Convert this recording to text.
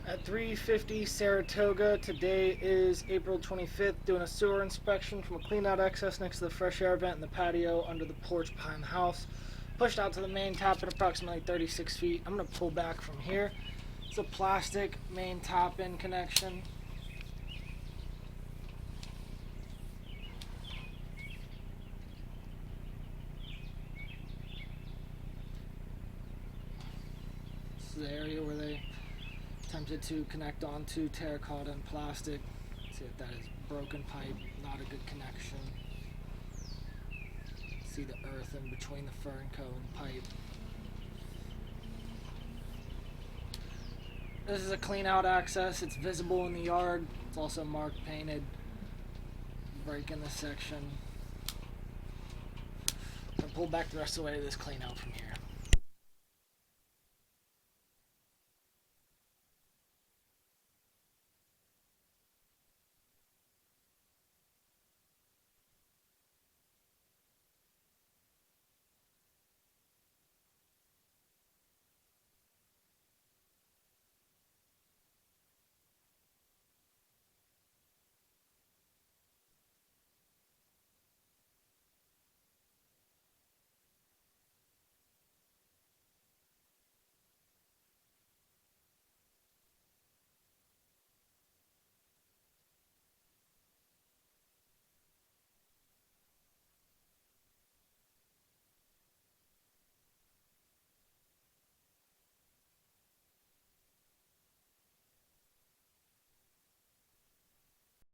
At 350 Saratoga, today is April 25th, doing a sewer inspection from a clean out access next to the fresh air vent in the patio under the porch behind the house. Pushed out to the main tap at approximately 36 feet. I'm going to pull back from here. It's a plastic main tap in connection. This is the area where they attempted to connect onto terracotta and plastic. See if that is broken pipe, not a good connection. See the earth in between the fern coat and pipe. This is a clean out access. It's visible in the yard. It's also marked painted. Break in this section. I'm gonna pull back the rest of the way to this clean out from here.